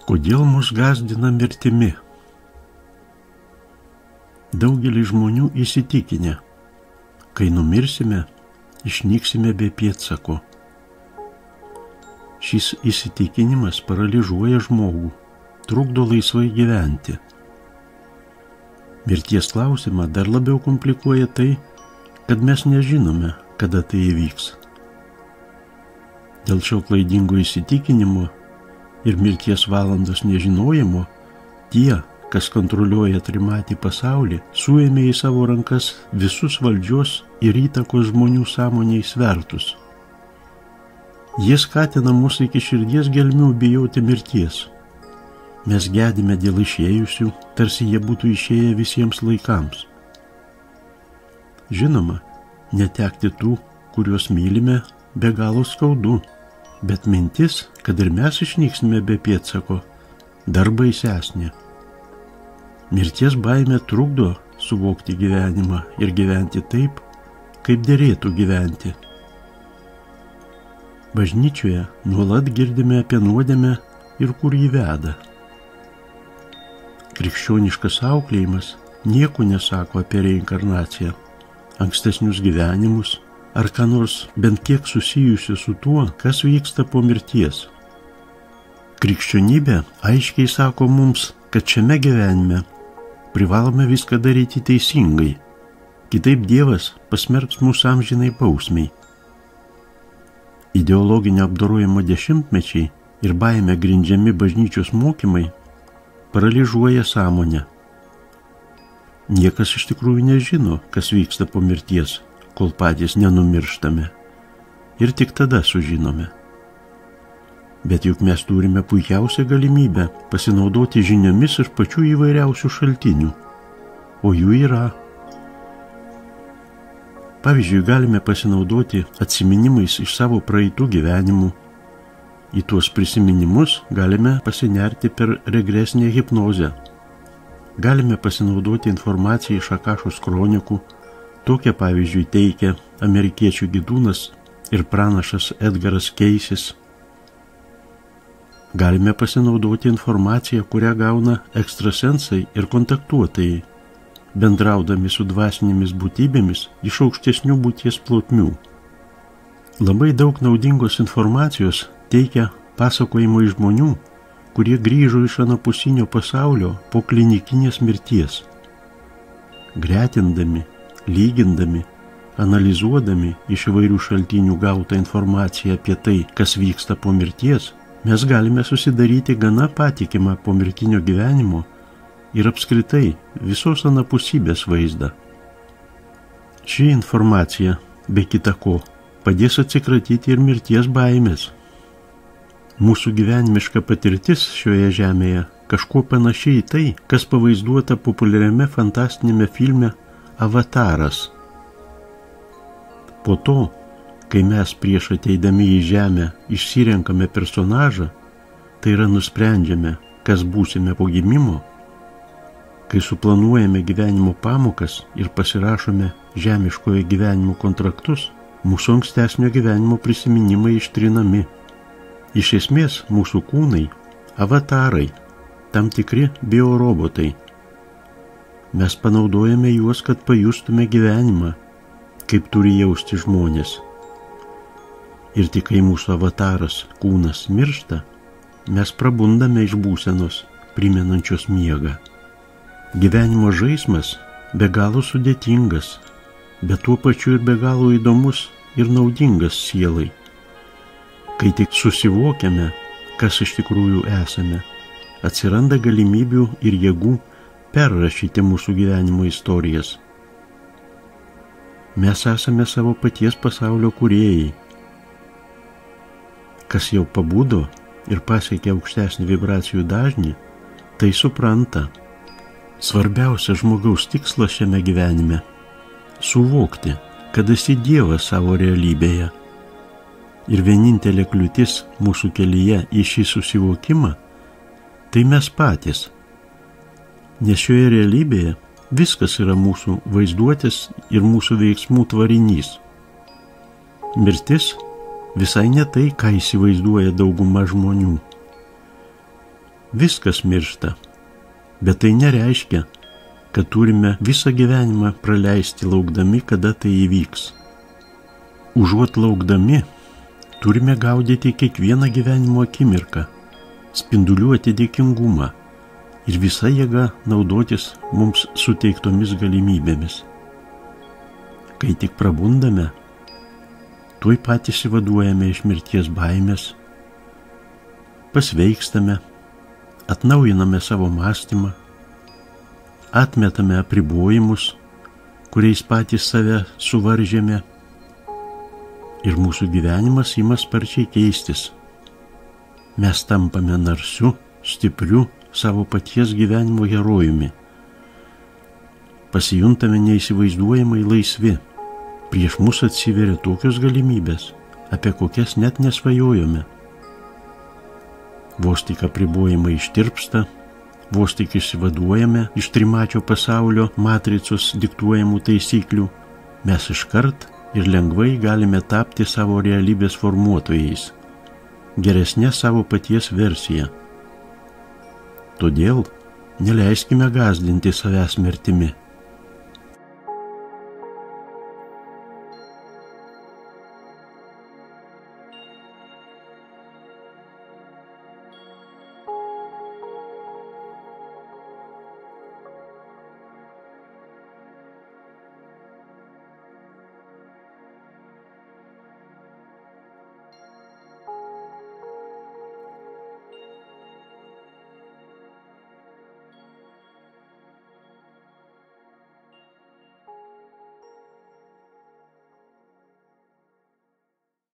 Kodėl mus gąsdina mirtimi? Daugelis žmonių įsitikinę, kai numirsime, išnyksime be pėdsako. Šis įsitikinimas paralyžuoja žmogų, trukdo laisvai gyventi. Mirties klausimą dar labiau komplikuoja tai, kad mes nežinome, kada tai įvyks. Dėl šio klaidingo įsitikinimo ir mirties valandos nežinojimo, tie, kas kontroliuoja trimatį pasaulį, suėmė į savo rankas visus valdžios ir įtakos žmonių sąmonei svertus. Jie skatina mus iki širdies gelmių bijoti mirties. Mes gedime dėl išėjusių, tarsi jie būtų išėję visiems laikams. Žinoma, netekti tų, kuriuos mylime, be galo skaudu, bet mintis, kad ir mes išnyksime be pėdsako, dar baisesnė. Mirties baimė trukdo suvokti gyvenimą ir gyventi taip, kaip derėtų gyventi. Bažnyčioje nuolat girdime apie nuodėmę ir kur jį veda. Krikščioniškas auklėjimas nieko nesako apie reinkarnaciją, ankstesnius gyvenimus ar ką nors bent kiek susijusiu su tuo, kas vyksta po mirties. Krikščionybė aiškiai sako mums, kad šiame gyvenime privalome viską daryti teisingai, kitaip Dievas pasmerks mūsų amžinai bausmei. Ideologinio apdorojimo dešimtmečiai ir baime grindžiami bažnyčios mokymai paralyžuoja sąmonę. Niekas iš tikrųjų nežino, kas vyksta po mirties, kol patys nenumirštame. Ir tik tada sužinome. Bet juk mes turime puikiausią galimybę pasinaudoti žiniomis ir pačių įvairiausių šaltinių. O jų yra. Pavyzdžiui, galime pasinaudoti atsiminimais iš savo praeitų gyvenimų. Į tuos prisiminimus galime pasinerti per regresinę hipnozę. Galime pasinaudoti informaciją iš Akašos kronikų. Tokią pavyzdžiui teikia amerikiečių gidūnas ir pranašas Edgaras Keisis. Galime pasinaudoti informaciją, kurią gauna ekstrasensai ir kontaktuotojai, bendraudami su dvasinėmis būtybėmis iš aukštesnių būties plotmių. Labai daug naudingos informacijos teikia pasakojimo iš žmonių, kurie grįžo iš anapusinio pasaulio po klinikinės mirties. Gretindami, lygindami, analizuodami iš įvairių šaltinių gautą informaciją apie tai, kas vyksta po mirties, mes galime susidaryti gana patikimą pomirtinio gyvenimo ir apskritai visos anapusybės vaizdą. Ši informacija, be kita ko, padės atsikratyti ir mirties baimės. Mūsų gyvenimiška patirtis šioje žemėje kažkuo panašiai į tai, kas pavaizduota populiariame fantastinėme filme Avataras. Po to, kai mes prieš ateidami į žemę išsirenkame personažą, tai yra nusprendžiame, kas būsime po gimimo, kai suplanuojame gyvenimo pamokas ir pasirašome žemiškojo gyvenimo kontraktus, mūsų ankstesnio gyvenimo prisiminimai ištrinami. Iš esmės mūsų kūnai – avatarai, tam tikri biorobotai. Mes panaudojame juos, kad pajustume gyvenimą, kaip turi jausti žmonės. Ir tik kai mūsų avataras kūnas miršta, mes prabundame iš būsenos, primenančios miegą. Gyvenimo žaismas be galo sudėtingas, bet tuo pačiu ir be galo įdomus ir naudingas sielai. Kai tik susivokiame, kas iš tikrųjų esame, atsiranda galimybių ir jėgų perrašyti mūsų gyvenimo istorijas. Mes esame savo paties pasaulio kūrėjai. Kas jau pabudo ir pasiekė aukštesnį vibracijų dažnį, tai supranta. Svarbiausias žmogaus tikslas šiame gyvenime – suvokti, kad esi Dievas savo realybėje. Ir vienintelė kliūtis mūsų kelyje į šį susivokimą – tai mes patys. Nes šioje realybėje viskas yra mūsų vaizduotės ir mūsų veiksmų tvarinys. Mirtis – visai ne tai, ką įsivaizduoja dauguma žmonių. Viskas miršta, bet tai nereiškia, kad turime visą gyvenimą praleisti laukdami, kada tai įvyks. Užuot laukdami, turime gaudyti kiekvieną gyvenimo akimirką, spinduliuoti dėkingumą ir visa jėga naudotis mums suteiktomis galimybėmis. Kai tik prabundame, tuoj pat išsivaduojame iš mirties baimės, pasveikstame, atnaujiname savo mąstymą, atmetame apribojimus, kuriais patys save suvaržėme, ir mūsų gyvenimas ima sparčiai keistis. Mes tampame narsiu, stipriu savo paties gyvenimo herojumi. Pasijuntame neįsivaizduojamai laisvi. Prieš mus atsiveria tokios galimybės, apie kokias net nesvajojome. Vos tik apribojimai ištirpsta, vos tik išsivaduojame iš trimačio pasaulio matricos diktuojamų taisyklių, mes iškart ir lengvai galime tapti savo realybės formuotojais, geresnė savo paties versija. Todėl neleiskime gąsdinti savęs mirtimi.